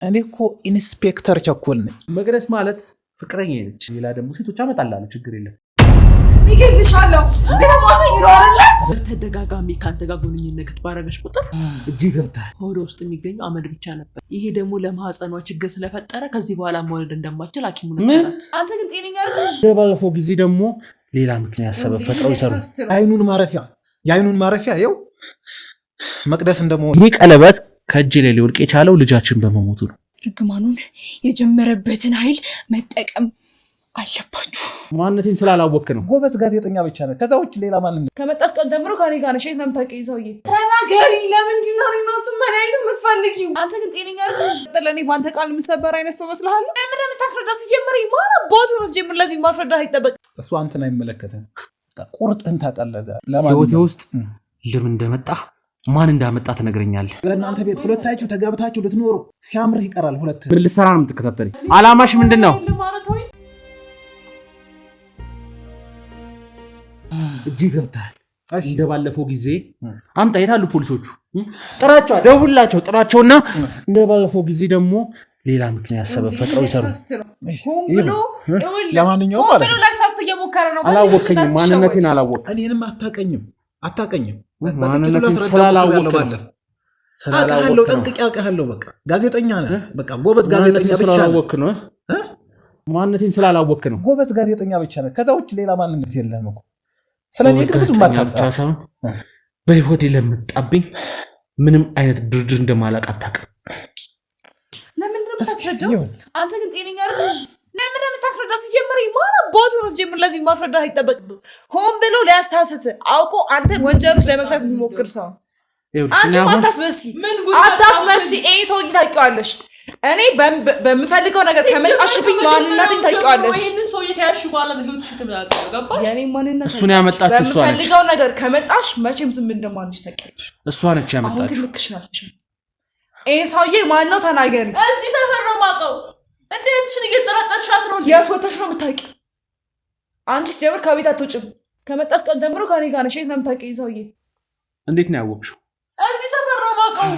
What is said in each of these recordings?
እኔ እኮ ኢንስፔክተር ቸኮል ነኝ። መቅደስ ማለት ፍቅረኛ ነች። ሌላ ደግሞ ሴቶች አመጣላለሁ፣ ችግር የለም። ይገልሻለሁ ለማሰኝ ነው አይደል? በተደጋጋሚ ካንተ ጋር ግንኙነት ባረገሽ ቁጥር እጅ ገብታል። ሆድ ውስጥ የሚገኘው አመድ ብቻ ነበር። ይሄ ደግሞ ለማህፀኗ ችግር ስለፈጠረ ከዚህ በኋላ መውለድ እንደማትችል ሐኪሙ ነገራት። አንተ ግን ጤነኛ አይደል? ባለፈው ጊዜ ደግሞ ሌላ ምክንያት ሰበብ ፈጥረው ይሰሩ። የአይኑን ማረፊያ ይኸው መቅደስ እንደመሆኑ ይሄ ቀለበት ከእጅ ላይ ሊወልቅ የቻለው ልጃችን በመሞቱ ነው። ርግማኑን የጀመረበትን ኃይል መጠቀም አለባችሁ። ማንነቴን ስላላወቅ ነው። ጎበዝ ጋዜጠኛ ብቻ ነው። ከዛ ውጭ ሌላ ማንነት ከመጣሽ ቀን ጀምሮ ከኔ ጋር ነሽ። ነው የምታውቂው ሰውዬ ተናገሪ። ለምንድን ነው እሱ መድኃኒት የምትፈልጊው? አንተ ግን ጤነኛ አይደል? ለኔ ባንተ ቃል የምሰበር አይነት ሰው መስልሃል? ለምን የምታስረዳው? ሲጀምር ማን አባቱ ነው ሲጀምር? ለዚህ ማስረዳት አይጠበቅ። እሱ አንተን አይመለከትም። ቁርጥን ታውቃለህ። ህይወቴ ውስጥ ለምን እንደመጣ ማን እንዳመጣ ትነግረኛለህ። በእናንተ ቤት ሁለታችሁ ተጋብታችሁ ልትኖሩ ሲያምርህ ይቀራል። ሁለት ምን ልትሰራ ነው የምትከታተለኝ? አላማሽ ምንድን ነው? እጅ ገብታል። እንደባለፈው ጊዜ አምጣ። የታሉ ፖሊሶቹ? ጥራቸው፣ ደውላቸው፣ ጥራቸውና እንደባለፈው ጊዜ ደግሞ ሌላ ምክንያት ሰበብ ፈጥረው ይሰሩ። ለማንኛውም ማለት አላወቀኝም፣ ማንነቴን አላወቅም። እኔንም አታቀኝም። ማንነቴን ስላላወቅህ አውቃለሁ፣ ጠንቅቄ አውቃለሁ። በቃ ጋዜጠኛ ነህ። በቃ ጎበዝ ጋዜጠኛ ብቻ ነው። ማንነቴን ስላላወቅህ ነው። ጎበዝ ጋዜጠኛ ብቻ ነህ። ከዛ ውጭ ሌላ ማንነት የለህም እኮ። ስለኔ ግን ብዙ ማታውቃ በህይወቴ ለምጣብኝ ምንም አይነት ድርድር እንደማላውቅ አታውቅም። ለምን እንደምታስረዳው? አንተ ግን ጤነኛ አይደል? ለምን እንደምታስረዳው? ሲጀምር ማን አባቱ ነው ሲጀምር? ለዚህ ማስረዳት አይጠበቅም። ሆን ብሎ ሊያሳስት አውቆ አንተን ወንጀል ውስጥ ለመክተት የሚሞክር ሰው አንቺ አታስመሲ። ይሄ ሰው ታውቂዋለሽ። እኔ በምፈልገው ነገር ከመጣሽብኝ ማንነቴን ታውቂዋለሽ። ይሄንን ሰው የተያሽ በኋላ ነው ህይወትሽ ተመላቀቀ። ገባሽ? የኔ ማንነት እሱን ያመጣችው እሷ ነች። በምፈልገው ነገር ከመጣሽ መቼም ዝም እንደማንሽ ታውቂያለሽ። እሷ ነች ያመጣችው። አሁን ልክሽ ናችሁ። ይሄ ሰውዬ ማን ነው? ተናገሪ። እዚህ ሰፈር ነው የማውቀው። እንዴት እሺ? እየተጠራጠርሻት ነው? የፎቶሽ ነው የምታውቂው። አንቺስ ጀምር ከቤት አትወጭም። ከመጣሽ ቀን ጀምሮ ከኔ ጋር ነሽ። የት ነው የምታውቂው? ሰውዬ እንዴት ነው ያወቅሽው? እዚህ ሰፈር ነው የማውቀው።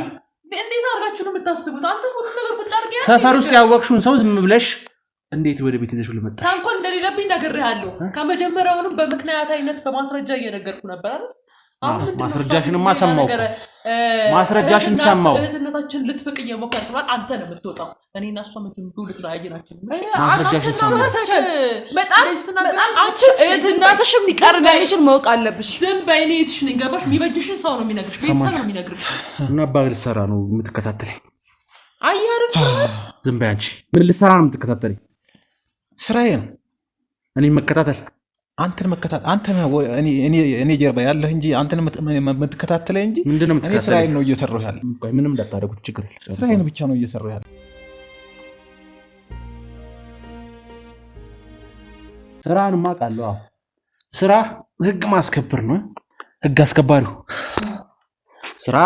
እንዴት አድርጋችሁ ነው የምታስቡት? አንተ ሁሉ ነገር ቁጭ አድርገህ ሰፈር ውስጥ ያወቅሽውን ሰው ዝም ብለሽ እንዴት ወደ ቤት ይዘሽው ልመጣ? ታንኮል እንደሌለብኝ ነግሬሃለሁ። ከመጀመሪያውንም በምክንያታዊነት በማስረጃ እየነገርኩ ነበር አይደል? ማስረጃሽንማ ሰማሁ። ማስረጃሽን ሰማሁ። እህትነታችን ልትፍቅ እየሞከርክ ነው። አንተ ነው የምትወጣው። እኔና እሷ ምንም ዱልት ራያጅናችን ማስረጃሽን ሰማሁ። በጣም እህትነትሽም ሊቀር እንደሚችል ማወቅ አለብሽ። ዝም በይ። እኔ እህትሽ ነኝ። ገባሽ? የሚበጅሽን ሰው ነው የሚነግርሽ። ቤተሰብ ነው የሚነግርሽ። እና አባ ልትሰራ ነው የምትከታተለኝ? አያርፍ። ዝም በይ አንቺ። ምን ልትሰራ ነው የምትከታተለኝ? ስራዬ ነው እኔ መከታተል። አንተን መከታተል አንተ እኔ ጀርባ ያለህ እንጂ አንተን የምትከታተለኝ እንጂ እኔ ስራዬን ነው እየሰራሁ ያለ። ምንም እንዳታደርጉት ችግር የለም። ስራዬን ብቻ ነው እየሰራሁ ያለ። ስራህንማ አውቃለሁ። አዎ ስራ ህግ ማስከበር ነው። ህግ አስከባሪው ስራ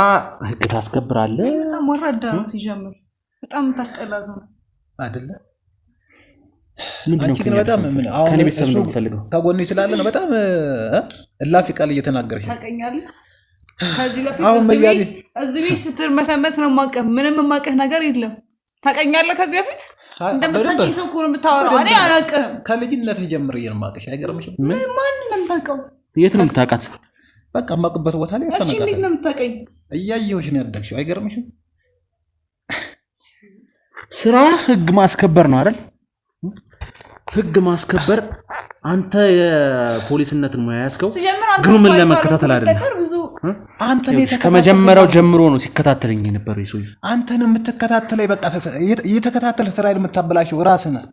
ህግ ታስከብራለህ። በጣም ወራዳ ነው ሲጀምር። በጣም ታስጠላው ነው አይደለ? አንቺ ግን በጣም ምን ከኔ ቤተሰብ ነው የምፈልገው። ከጎኔ ስላለ ነው በጣም እላፊ ቃል እየተናገርሽ ታውቀኛለህ። ከዚህ በፊት እዚህ ቤት ስትርመሰመስ ነው የማውቅህ። ምንም የማውቅህ ነገር የለም። ታውቀኛለህ። ከዚህ በፊት እንደምታውቂኝ ሰው እኮ ነው የምታወራው። እኔ አላውቅህም። ከልጅነት ጀምሬ ነው የማውቅሽ። አይገርምሽም? ማን ነው የምታውቀው? የት ነው የምታውቃት? በቃ የማውቅበት ቦታ ላይ እሺ። እንዴት ነው የምታውቀኝ? እያየሁሽ ነው ያደግሽው። አይገርምሽም? ስራ ህግ ማስከበር ነው አይደል? ህግ ማስከበር። አንተ የፖሊስነትን ሙያ ያዝከው ግን ምን ለመከታተል አይደለም። ከመጀመሪያው ጀምሮ ነው ሲከታተለኝ የነበረው ይሶይ። አንተን የምትከታተለኝ በቃ እየተከታተለ ስራ የምታበላሽው ራስህ ነህ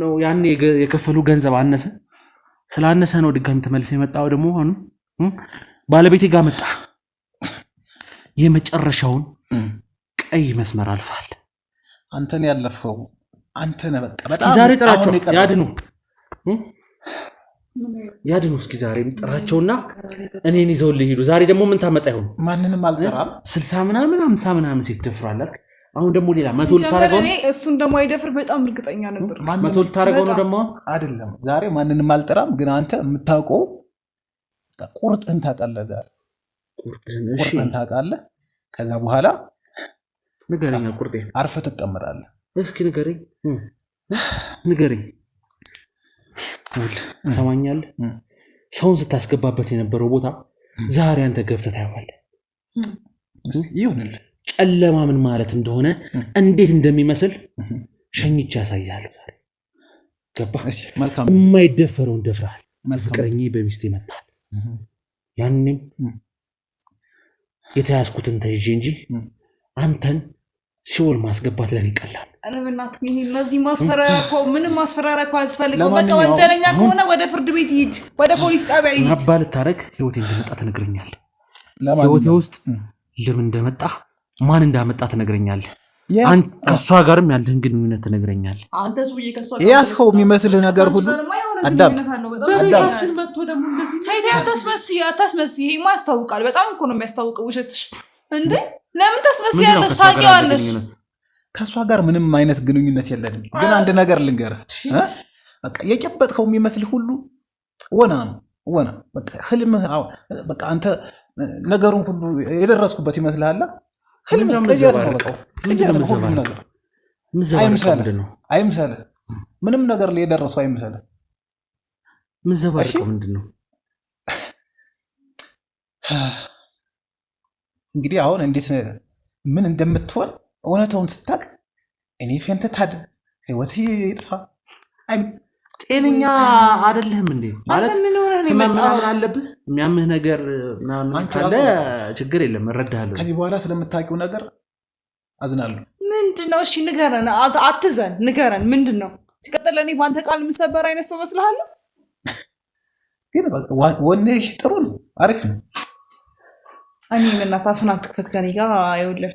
ነው። ያኔ የከፈሉ ገንዘብ አነሰ። ስላነሰ ነው ድጋሚ ተመልሰህ የመጣው። ደግሞ አሁን ባለቤቴ ጋር መጣ። የመጨረሻውን ቀይ መስመር አልፋል። አንተን ያለፈው አንተ ነህ። በቃ በጣም ዛሬ ጥራቸው ያድኑ። እስኪ ዛሬ ጥራቸውና እኔን ይዘው ሊሄዱ። ዛሬ ደግሞ ምን ታመጣ ይሆን? ማንንም አልጠራም። 60 ምናምን 50 ምናምን ሴት ትደፍራለህ። አሁን ደግሞ ሌላ 100 ልታረገው ነው። እሱን ደግሞ አይደፍር። በጣም እርግጠኛ ነበር። 100 ልታረገው ነው ደግሞ አይደለም። ዛሬ ማንንም አልጠራም። ግን አንተ የምታውቀው ቁርጥህን ታውቃለህ። ዛሬ ቁርጥህን ታውቃለህ። ከዛ በኋላ ንገረኛ ቁርጤ አርፈህ ትቀመጣለህ። እስኪ ንገረኝ ሰማኛለህ። ሰውን ስታስገባበት የነበረው ቦታ ዛሬ አንተ ገብተህ ታያዋለህ። ይሁንልህ። ጨለማ ምን ማለት እንደሆነ እንዴት እንደሚመስል ሸኝቼ ያሳያለሁ ዛሬ። ገባህ? መልካም። የማይደፈረውን ደፍረሃል። ፍቅረኛ በሚስት ይመጣል። ያንንም የተያዝኩትን ተይዤ እንጂ አንተን ሲኦል ማስገባት ለኔ ቀላል። አረ በእናትህ ይሄ እነዚህ ማስፈራሪያ እኮ ምንም ማስፈራሪያ እኮ አያስፈልግም። በቃ ወንጀለኛ ከሆነ ወደ ፍርድ ቤት ይሂድ፣ ወደ ፖሊስ ጣቢያ ይሂድ። አባል ታረክ ህይወቴ እንደመጣ ትነግረኛለህ። ህይወቴ ውስጥ ለምን እንደመጣ ማን እንዳመጣ ትነግረኛለህ። ከሷ ጋርም ያለህን ግንኙነት ትነግረኛለህ። አንተ ሱዬ ከሷ ጋር ያስኸው የሚመስልህ ነገር ሁሉ አዳምጥ። በቤታችን መጥቶ ደግሞ እንደዚህ ታይታ አታስመስይ። ይሄማ ያስታውቃል። በጣም እኮ ነው የሚያስታውቀው ውሸትሽ እንዴ። ለምን ታስመስያለሽ? ታውቂዋለሽ። ከሷ ጋር ምንም አይነት ግንኙነት የለንም። ግን አንድ ነገር ልንገርህ፣ በቃ የጨበጥከው የሚመስልህ ሁሉ ወና ነው። ወና በቃ ህልምህ። በቃ አንተ ነገሩን ሁሉ የደረስኩበት ይመስልሃል። ህልም ቅዠት ነው። በቃ ቅዠት ነው ሁሉ ነገር። አይምሰልህ። ምንም ነገር ላይ የደረሱ አይምሰልህ። ምዘባርቀው ምንድነው? እንግዲህ አሁን እንዴት ምን እንደምትሆን እውነታውን ስታቅ እኔ ፌንተ ታድር ህይወት ይጥፋ። ጤነኛ አይደለህም እንዴ? ማለት ምናምን አለብህ የሚያምህ ነገር ምናምን ካለ ችግር የለም እረዳሃለሁ። ከዚህ በኋላ ስለምታውቂው ነገር አዝናለሁ። ምንድነው? እሺ ንገረን፣ አትዘን፣ ንገረን። ምንድነው? ሲቀጥል እኔ በአንተ ቃል የምሰበር አይነት ሰው መስልሃለሁ? ግን ወኔሽ ጥሩ ነው፣ አሪፍ ነው። እኔ ምናት አፍን አትክፈት ከኔ ጋር። ይኸውልህ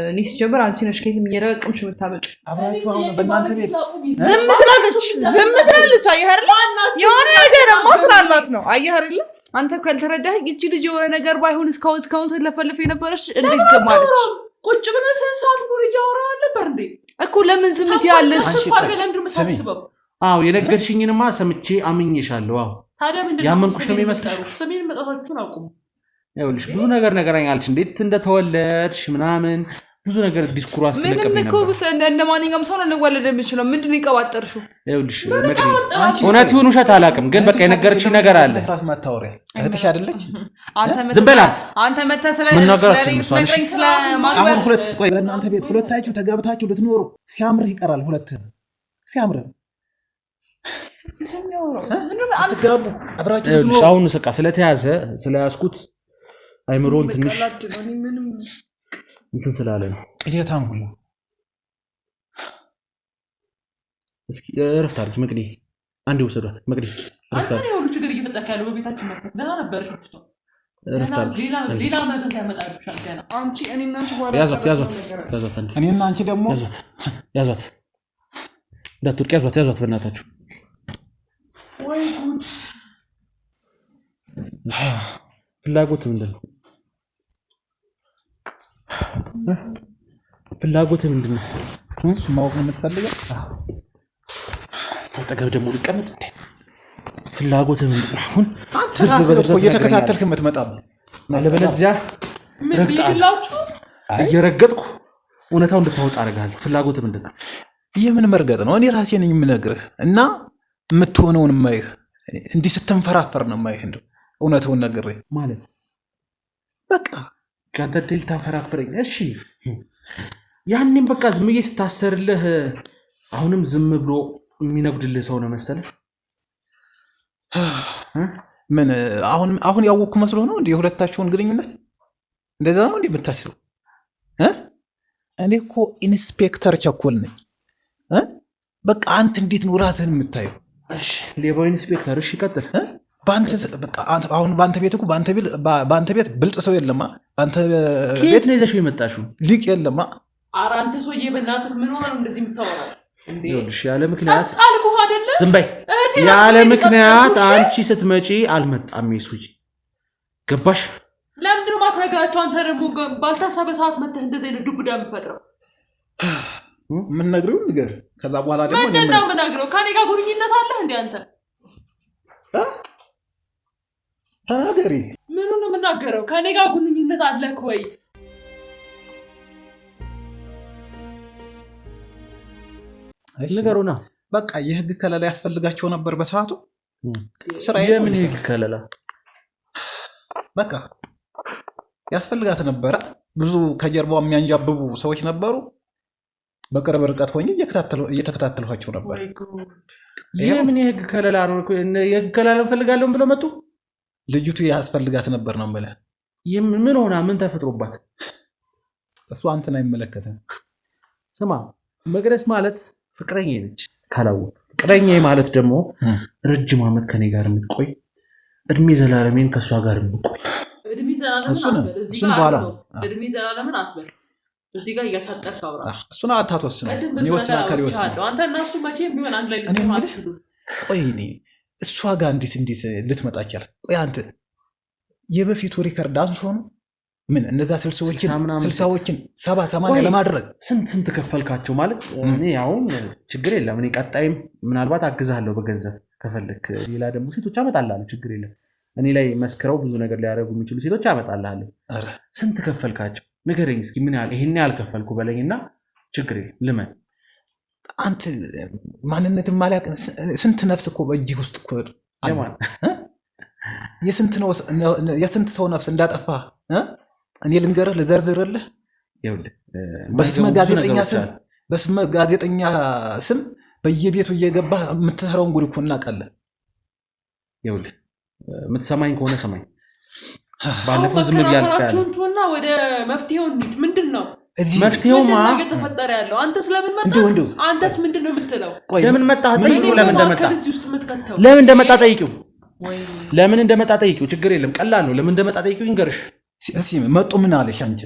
እኔ ሲጀምር አንቺ ነሽ ከየትም እየረቀምሽ የምታመጪው። አብራችሁ አሁን በእናንተ ቤት ዝም ትላለች። አየህ አይደለ? የሆነ ነገር ማስራላት ነው። አየህ አይደለ? አንተ ካልተረዳህ ይቺ ልጅ የሆነ ነገር ባይሆን እስካሁን ስለፈለፈ የነበረች እንዴት ዝም አለች? ቁጭ ብለን ሰዓት ሙሉ እያወራን ነበር እንዴ እኮ። ለምን ዝም ትያለሽ? አዎ የነገርሽኝንማ ሰምቼ አምኜሻለሁ። አዎ ታዲያ ምንድነው ያመንኩሽ ነው የሚመስለው? ስሜን መጣታችሁን አቁሙ። ይኸውልሽ ብዙ ነገር ነገረኛለች፣ እንዴት እንደተወለድሽ ምናምን ብዙ ነገር ዲስኩሩ አስተነቀበኝ ነበር። ምንም እኮ እንደ ማንኛውም ሰው ነው እንወለድ የምችለው። ምንድነው የቀባጠርሽው? ይኸውልሽ እውነት ይሁን ውሸት አላውቅም፣ ግን በቃ የነገረችኝ ነገር አለ። እህትሽ አይደለች? ዝም በላት አንተ መተህ ስለነገረኝ ስለማግበር። ቆይ በእናንተ ቤት ሁለታችሁ ተጋብታችሁ ልትኖሩ ሲያምርህ ይቀራል። ሁለትህ ሲያምርህ አትጋቡ አብራችሁ ልትኖሩ። አሁን ስቃ ስለተያዘ ስለያዝኩት አይምሮን ትንሽ እንትን ስላለ ነው። ቅየታም ሁሉ እስኪ እረፍት አድርጊ መቅዲ፣ አንዴ ወሰዷት መቅዲ። አንተ ነው ሁሉ ችግር እየፈጠርክ ያለው በቤታችን መጥተህ ደህና ነበርሽ እኮ። እረፍት አድርጊ። ሌላ መዘዝ ያመጣልሻል ገና። አንቺ እኔና አንቺ በኋላ ያዟት እኔና አንቺ ደግሞ ያዟት እንዳትወድቅ ያዟት በእናታችሁ። ወይ ጉድ! ፍላጎት ምንድን ነው? ፍላጎት ምንድን ነው? እሱ ማወቅ ነው የምትፈልገው? አጠገብ ደግሞ ሊቀመጥ እንዴ? ፍላጎት ምንድን ነው? አሁን እየተከታተልክ የምትመጣብህ አለበለዚያ እየረገጥኩ እውነታው እንድታወጣ አደርጋለሁ። ፍላጎት ምንድን ነው? የምን መርገጥ ነው? እኔ ራሴ ነኝ የምነግርህ እና የምትሆነውን የማይህ እንዲህ ስትንፈራፈር ነው የማይህ። እንደው እውነቱን ነግሬህ ማለት በቃ ከአንተ ድል ታፈራፍረኝ። እሺ ያኔም በቃ ዝም ብዬ ስታሰርልህ አሁንም ዝም ብሎ የሚነጉድልህ ሰው ነው መሰለህ? ምን አሁን ያወቅኩ መስሎ ነው እንዲህ የሁለታችሁን ግንኙነት? እንደዛ ነው እንዲህ የምታስበው? እኔ እኮ ኢንስፔክተር ቸኮል ነኝ። በቃ አንተ እንዴት ነው ራስህን የምታየው? እሺ ሌባው ኢንስፔክተር። እሺ ቀጥል። አሁን በአንተ ቤት እኮ በአንተ ቤት ብልጥ ሰው የለማ። በአንተ ቤት ነው ይዘሽው የመጣሽው ሊቅ የለማ። ኧረ አንተ ሰውዬ በእናትህ ምን ሆነ ነው እንደዚህ የምታወራው? ይኸውልሽ ያለ ምክንያት አልኩህ አይደለ? ዝም በይ። ያለ ምክንያት አንቺ ስትመጪ አልመጣም። ይሱይ ገባሽ? ለምንድን ነው የማትነግራቸው? አንተ ደግሞ ባልታሰበ ሰዓት መተህ እንደዚህ አይነት ዱብዳ የምትፈጥረው? ምን ነግረው ንገር። ከዛ በኋላ ደግሞ ምንድን ነው የምነግረው? ከኔ ጋር ግንኙነት አለህ እንዴ አንተ? ተናገሪ። ምኑን ነው የምናገረው? ከኔ ጋር ግንኙነት አለህ ወይ? ንገሩና። በቃ የህግ ከለላ ያስፈልጋቸው ነበር በሰዓቱ። የምን የህግ ከለላ? በቃ ያስፈልጋት ነበረ። ብዙ ከጀርባው የሚያንጃብቡ ሰዎች ነበሩ። በቅርብ ርቀት ሆኜ እየተከታተልኋቸው ነበር። የምን የህግ ከለላ ነው? የህግ ከለላ እንፈልጋለን ብለው መጡ። ልጅቱ ያስፈልጋት ነበር ነው የምልህ። ምን ሆና ምን ተፈጥሮባት? እሱ አንተን አይመለከትም። ስማ መቅደስ ማለት ፍቅረኛ ነች ካላወቅ። ፍቅረኛ ማለት ደግሞ ረጅም ዓመት ከኔ ጋር የምትቆይ እድሜ ዘላለሜን ከእሷ ጋር የምቆይ እሱን በኋላ እድሜ ዘላለምን አትበል። እዚህ ጋር እያሳጠርክ አውራ። እሱን አታትወስነ የሚወስን አካል ይወስናል። አንተ እና እሱ መቼም ቢሆን አንድ ላይ ልትሆኑ አትችሉም። ቆይ እኔ እሷ ጋር እንዴት ልትመጣ ይቻላል? ቆይ አንተ የበፊቱ ሪከርድ አንሱ ሆኑ ምን እነዛ ስልሳዎችን 70-80 ለማድረግ ስንት ከፈልካቸው? ማለት እኔ አሁን ችግር የለም እኔ ቀጣይም ምናልባት አግዛለሁ በገንዘብ ከፈለክ። ሌላ ደግሞ ሴቶች አመጣልሃለሁ፣ ችግር የለም። እኔ ላይ መስክረው ብዙ ነገር ሊያደርጉ የሚችሉ ሴቶች አመጣልሃለሁ። ስንት ከፈልካቸው ንገረኝ እስኪ። ምን ያህል? ይሄን ያህል ከፈልኩ በለኝና ችግር የለም ልመን። አንተ ማንነትን ማሊያቅ ስንት ነፍስ እኮ በእጅህ ውስጥ እኮ የስንት ሰው ነፍስ እንዳጠፋ እኔ ልንገርህ፣ ልዘርዝርልህ። በስመ ጋዜጠኛ ስም በየቤቱ እየገባ የምትሰራውን ጉድ እኮ እናውቃለን። ይኸውልህ የምትሰማኝ ከሆነ ሰማኝ። ባለፈው ዝም ብያለሁና ወደ መፍትሄው እንሂድ። ምንድን ነው መፍትሄውማ? እየተፈጠረ ያለው አንተ ስለምን መጣ? አንተስ ምንድን ነው የምትለው? ለምን መጣ ጠይቂው። ለምን እንደመጣ ጠይቂው። ለምን እንደመጣ ጠይቂው። ችግር የለም ቀላል ነው። ለምን እንደመጣ ጠይቂው ይንገርሽ። መጡ ምን አለሽ? አንቺ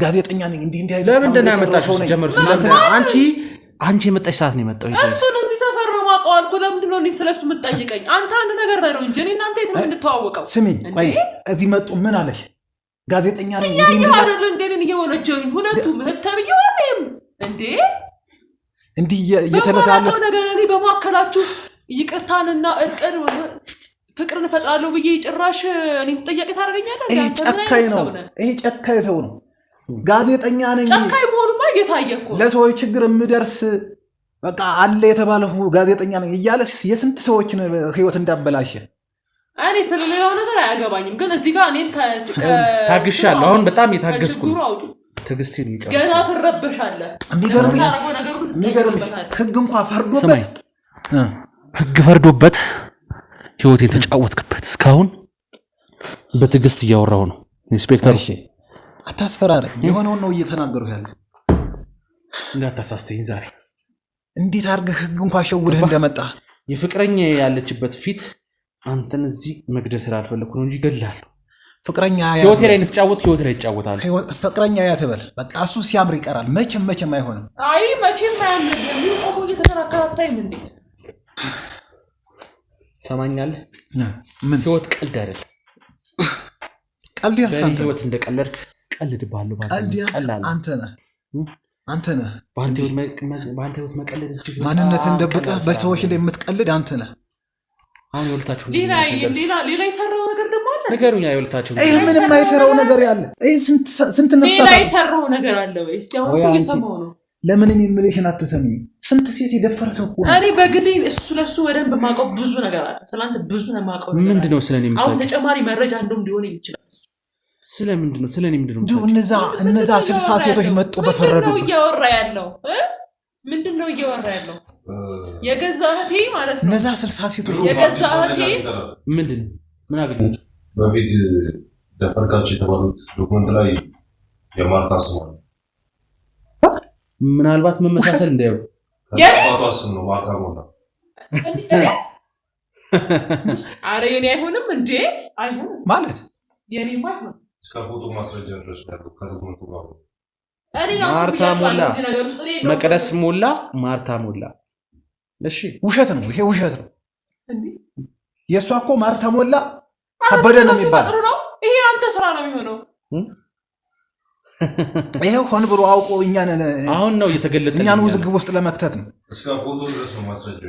ጋዜጠኛ ነኝ እንዲህ አይነት ለምንድን ነው ያመጣሽው? ጀመር አንቺ የመጣሽ ሰዓት ነው የመጣው። እሱን እዚህ ሰፈር ነው የማውቀው አልኩህ። ለምንድን ነው እኔ ስለሱ የምትጠይቀኝ? አንተ አንድ ነገር ላይ ነው እንጂ እኔ እናንተ የት ነው የምንተዋወቀው? ስሚኝ፣ ቆይ እዚህ መጡ ምን አለሽ? ጋዜጠኛ ነኝ እንዲህ አይደል እንዴ? እኔን እየወነጀሉኝ ሁለቱም ህተብየው ወይም እንዴ እንዲህ እየተነሳለስ ነገር እኔ በማከላችሁ ይቅርታንና እርቅን ፍቅርን እፈጥራለሁ ብዬ ጭራሽ እኔን ተጠያቂ ታደርገኛለህ? ይሄ ጨካኝ ነው። ይሄ ጨካኝ ሰው ነው። ጋዜጠኛ ነኝ ጨካኝ መሆኑማ እየታየ እኮ ለሰዎች ችግር የምደርስ በቃ አለ የተባለው ጋዜጠኛ ነኝ እያለስ የስንት ሰዎችን ህይወት እንዳበላሸ። እኔ ስለሌላው ነገር አያገባኝም፣ ግን እዚህ ጋር እኔን ታግሻለሁ። አሁን በጣም የታገስኩ ነው። ትዕግስቴን ይጨርስ። ገና ትረበሻለህ። የሚገርምሽ ህግ እንኳን ፈርዶበት ህግ ፈርዶበት ህይወቴን ተጫወትክበት። እስካሁን በትዕግስት እያወራሁ ነው ኢንስፔክተር። እሺ አታስፈራረኝ። የሆነውን ነው እየተናገሩ ያለ። እንዳታሳስተኝ ዛሬ እንዴት አድርገህ ህግ እንኳን ሸውደህ እንደመጣ። የፍቅረኛ ያለችበት ፊት አንተን እዚህ መግደል ስላልፈለኩ ነው እንጂ እገድልሃለሁ። ፍቅረኛ ህይወቴ ላይ እንድትጫወት ህይወቴ ላይ ይጫወታል። ፍቅረኛ ያትበል በቃ እሱ ሲያምር ይቀራል። መቼም አይሆንም። አይ መቼም አይሆንም። ምን ቆሞ እየተከራከራታይም እንዴ? ሰማኛለህ? ምን ህይወት ቀልድ አይደለም። ቀልድ ያስካንተ ህይወት እንደቀለድክ ቀልድብሃለሁ። አንተ ነህ በአንተ ህይወት መቀለድ እጅግ ማንነትን ደብቀህ በሰዎች ላይ የምትቀልድ አንተ ነህ። አሁን የሁለታችሁ ሌላ የሰራው ነገር ደግሞ አለ። ንገሩኛ። የሁለታችሁ ይሄ ምንም አይሰራው ነገር ያለ ይሄ ስንት ነፍስ ሌላ የሰራው ነገር አለ ወይ? እስቲ አሁን እየሰማው ነው። ለምን እኔ የምልሽን አትሰሚኝ? ስንት ሴት የደፈረ ሰው እኮ ነው። እኔ በግሌ ለሱ በደንብ የማውቀው ብዙ ነገር አለ። ስለአንተ ብዙ ነው የማውቀው ነገር። ምንድነው ስለኔ የምታውቀው? አሁን ተጨማሪ መረጃ እንደውም ሊሆን ይችላል። ስለምንድነው ስለኔ ምንድነው? እነዛ 60 ሴቶች መጡ በፈረዱ። ምንድነው እያወራ ያለው? ምንድነው እያወራ ያለው? የገዛ እህቴ ማለት ነው። እነዛ 60 ሴቶች የገዛ እህቴ ምንድነው? ምን አገኘች? በፊት ደፈርካቸው የተባሉት ዶክመንት ላይ የማርታ ስም አለ። ምናልባት መመሳሰል እንዳይው የአባቷ ስም ነው ማርታ ሞላ። አረ የኔ አይሆንም እንዴ? አይሆንም ማለት የኔማ አይሆንም። እስከ ፎቶ ማስረጃ ድረስ ያለው ከዶክመንቱ ጋር ማርታ ሞላ፣ መቅደስ ሞላ፣ ማርታ ሞላ። እሺ ውሸት ነው ይሄ፣ ውሸት ነው። የእሷ እኮ ማርታ ሞላ ከበደ ነው የሚባለው። ይሄ አንተ ስራ ነው የሚሆነው። ይሄ ሆን ብሎ አውቆ አሁን ነው እየተገለጠልኝ፣ እኛን ውዝግብ ውስጥ ለመክተት ነው። እስከ ፎቶ ድረስ ነው ማስረጃ።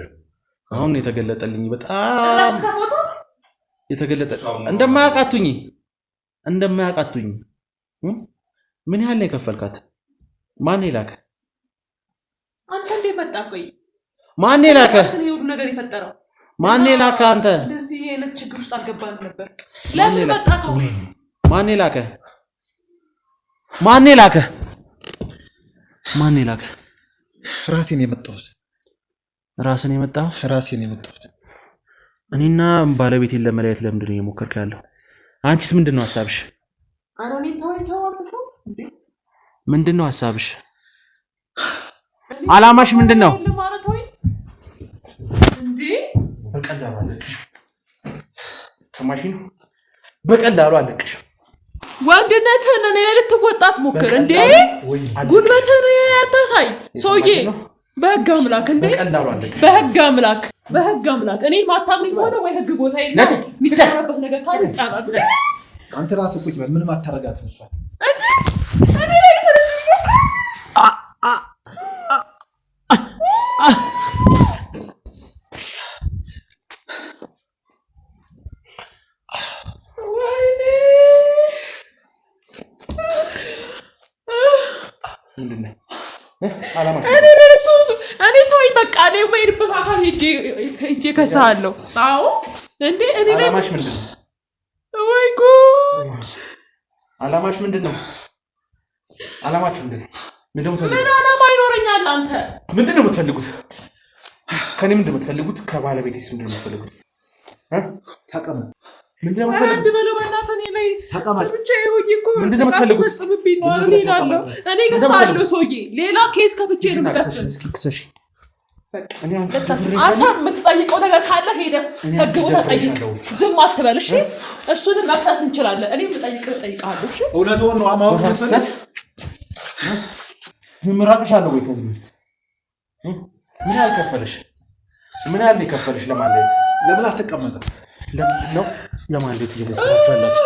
አሁን ነው የተገለጠልኝ። በጣም የተገለጠ እንደማያውቃቱኝ ምን ያህል ነው የከፈልካት? ማን ይላክ? አንተ እንዴ መጣ? ቆይ ማን ላከ? ይሄ ሁሉ ነገር የፈጠረው ማን ላከ? አንተ እንደዚህ አይነት ችግር ውስጥ አልገባንም ነበር። ለምን መጣ? ማን ላከ? ማን ላከ? ማን ላከ? ራሴን የመጣሁት ራሴን የመጣሁት እኔና ባለቤቴን ለመለያየት ለምንድን ነው እየሞከርክ ያለው? አንቺስ ምንድን ነው ሐሳብሽ? አሮኒ ተወው እንዴ? ምንድን ነው ሐሳብሽ? አላማሽ ምንድን ነው? እንዴ በቀላሉ አለቅሽ። ሰማሽኝ? በቀላሉ አለቅሽ። ወንድነትህን እኔ ላይ ልትወጣት ሞክር እንዴ? ጉልበትህን ያታሳይ ሰውዬ። በህግ አምላክ እንዴ! በህግ አምላክ እኔ ማታምኝ ሆነ ወይ ህግ ቦታ ይላል የሚታረበት ነገር ካለ ይጣላል። አንተ ራስህ ቁጭ በል። ምንም አታረጋትም እሷ እኔ ላይ እኔ ተወኝ በቃ። እኔ የምሄድበት አካል ሄጄ ከሳለሁ። አዎ እንዴ እኔ ላይ አላማሽ ምንድን ነው? ወይ ጉድ! አላማሽ ምንድን ነው? አላማችሁ ምንድን ነው? ምን አላማ ይኖረኛል? አንተ ምንድን ነው የምትፈልጉት? ከኔ ምንድን ነው የምትፈልጉት? ከባለቤቴስ ምንድን ነው የምትፈልጉት? ተቀመጥ። ምንድን ነው የምትፈልጉት? ተቀመጥ። ምንድን ነው የምትፈልጉት? እኔ ከሳለሁ ሰውዬ። ሌላ ኬስ ከፍቼ ነው የምከስል። አንተ የምትጠይቀው ነገር ካለ ሄደህ ህግ ቦታ ጠይቅ። ዝም አትበል እሺ? እሱንም መክሰስ እንችላለን። እኔ የምጠይቅህ እጠይቅሃለሁ እሺ? እውነቱን ነው ማወቅ መሰለህ። ምራቅሻለሁ ወይ ከዚህ በፊት ምን ያህል ከፈለሽ? ምን ያህል የከፈለሽ ለማለት? ለምን አትቀመጥም? ነው ለማለት እየሞከራችሁ አላችሁ።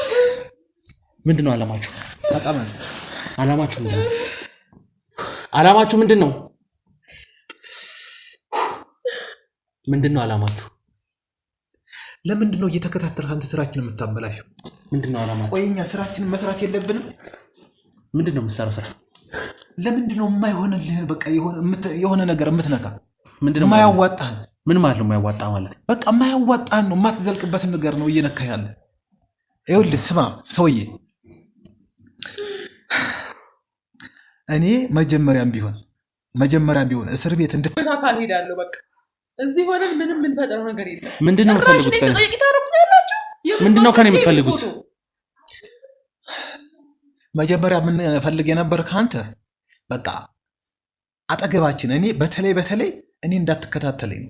ምንድን ነው አላማችሁ? ተቀመጥ። አላማችሁ ምንድን ነው? አላማችሁ ምንድን ነው? ምንድን ነው አላማችሁ? ለምንድን ነው እየተከታተልህ አንተ ስራችንን የምታበላሸው? ምንድን ነው አላማችሁ? ቆይ እኛ ስራችንን መስራት የለብንም? ምንድን ነው የምትሰራው ስራ? ለምንድን ነው የማይሆንልህን በቃ የሆነ ነገር የምትነካ? ምንድን ነው የማያዋጣህን? ምን ማለት ነው የማያዋጣ ማለት? በቃ የማያዋጣህን ነው የማትዘልቅበትን ነገር ነው እየነካ ያለ። ይኸውልህ ስማ ሰውዬ፣ እኔ መጀመሪያም ቢሆን እስር ቤት እንድትካካል ሄዳለሁ። በቃ እዚህ ሆነን ምንም የምንፈጥረው ነገር የለም። ምንድን ነው የምትፈልጉት? ምንድን ነው ከኔ የምትፈልጉት? መጀመሪያ ምን ፈልግ የነበር ከአንተ በቃ አጠገባችን እኔ በተለይ እኔ እንዳትከታተለኝ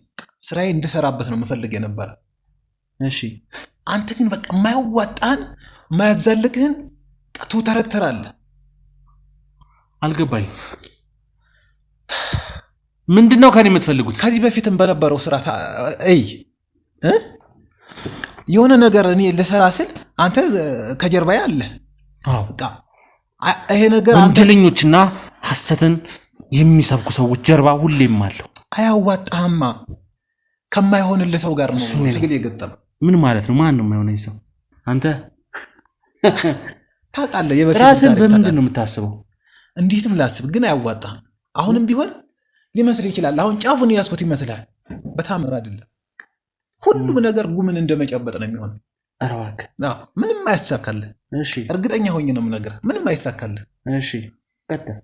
ስራዬ እንድሰራበት ነው የምፈልግ የነበረ። እሺ አንተ ግን በቃ የማያዋጣህን የማያዛልቅህን ትተረተራለህ። አልገባኝ። ምንድን ነው ከኔ የምትፈልጉት? ከዚህ በፊትም በነበረው ስራ የሆነ ነገር እኔ ልሰራ ስል አንተ ከጀርባዬ አለ። በቃ ይሄ ነገር ወንጀለኞችና ሐሰትን የሚሰብኩ ሰዎች ጀርባ ሁሌም አለው። አያዋጣህማ። ከማይሆንልህ ሰው ጋር ነው ትግል የገጠመ። ምን ማለት ነው? ማን ነው የማይሆነኝ ሰው? አንተ ታውቃለህ። ራስን በምንድን ነው የምታስበው? እንዴትም ላስብ ግን አያዋጣህም። አሁንም ቢሆን ሊመስል ይችላል። አሁን ጫፉን ያስኩት ይመስላል። በታምር አይደለም። ሁሉም ነገር ጉምን እንደመጨበጥ ነው የሚሆን። ኧረ እባክህ ምንም አያሳካልህ። እሺ እርግጠኛ ሆኜ ነው የምነግርህ። ምንም አይሳካልህ። እሺ ቀጥል።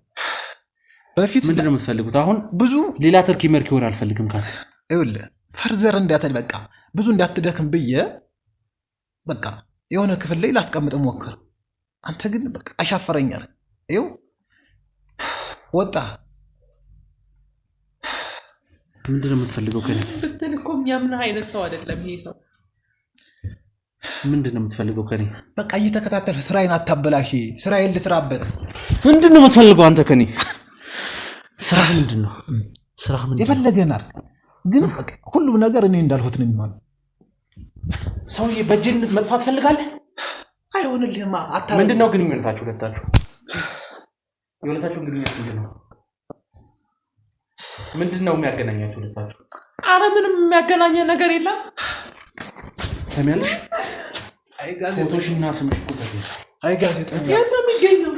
በፊት ምንድን ነው የምትፈልጉት? አሁን ብዙ ሌላ ትርኪ መርኪ ወር አልፈልግም ካለ ይኸውልህ ፈርዘር እንዳትል በቃ ብዙ እንዳትደክም ብዬ በቃ የሆነ ክፍል ላይ ላስቀምጥ ሞክር። አንተ ግን በቃ አሻፈረኛል። ይኸው ወጣ። ምንድን ነው የምትፈልገው ከኔ? ብትል እኮ የሚያምንህ አይነት ሰው አይደለም ይሄ ሰው። ምንድን ነው የምትፈልገው ከኔ? በቃ እየተከታተልህ ስራዬን አታበላሽ። ስራዬን ልስራበት። ምንድን ነው የምትፈልገው አንተ ከኔ? ስራህ ምንድን ነው? ስራህ ምንድን ነው? የፈለገናል ግን በቃ ሁሉም ነገር እኔ እንዳልሁት ነው የሚሆነው። ሰውዬ በጅነት መጥፋት ፈልጋለህ? አይሆንልህማ። ምንድን ነው ግንኙነታችሁ? የሁለታችሁ ግንኙነት ምንድን ነው? ምንድን ነው የሚያገናኛችሁ ሁለታችሁ? ኧረ ምንም የሚያገናኘን ነገር የለም። ሰሚያለሽ? ፎቶሽና ስምሽ እኮ አይ ጋዜጠኛ የት ነው የሚገኘው?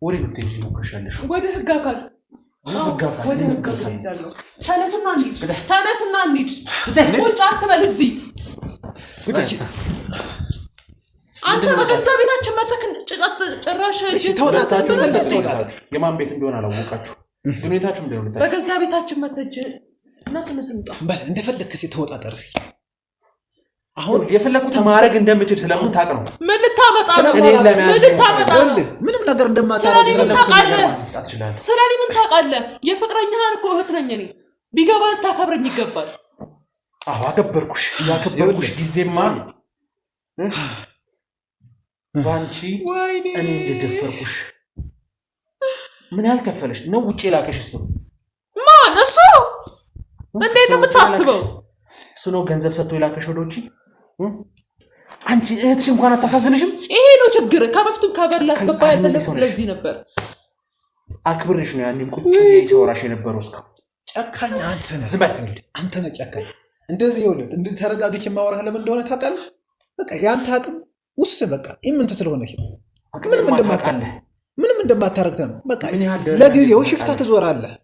ወደ ልትሄጂ ሞክረሻለሽ? ወደ ህግ አካል ተነስና እንሂድ ቁጭ አትበል እዚህ አንተ በገዛ ቤታችን መተክ ጭራሽ የማን ቤት እንደሆነ አላወቃችሁ ግን ቤታችሁ እንደሆነ በገዛ ቤታችን መተጅ እና ተነስንጣ እንደፈለክ ተወጣጣር አሁን የፈለኩት ማረግ እንደምችል ስለምታውቅ ነው ምን ልታመጣ ነው ምንም ነገር እንደማታረግ ስለኔ ምን ታውቃለህ የፍቅረኛህን እኮ እህት ነኝ እኔ ቢገባል ታከብረኝ ይገባል አዎ አከበርኩሽ ያከበርኩሽ ጊዜማ ባንቺ እኔ እንደደፈርኩሽ ምን ያልከፈለሽ ነው ውጪ ላከሽ እሱ ማን እሱ እንዴት ነው የምታስበው እሱ ነው ገንዘብ ሰጥቶ ይላከሽ ወደ ውጪ አንቺ እህትሽ እንኳን አታሳዝንሽም ይሄ ነው ችግር ከበፊቱም ከበርላ አስገባ ያፈለኩት ለዚህ ነበር አክብርሽ ነው ያኔም ቁጭ ይሰወራሽ የነበረው እስካሁን ጨካኝ አንተ ነህ ጨካኝ እንደዚህ ይወልድ እንደዚህ ተረጋግቼ ማወራህ ለምን እንደሆነ ታውቃለህ በቃ ያንተ አጥም ውስጥ በቃ ኢምንት ስለሆነ ምንም እንደማታረግተ ነው በቃ ለጊዜው ሽፍታ ትዞራለህ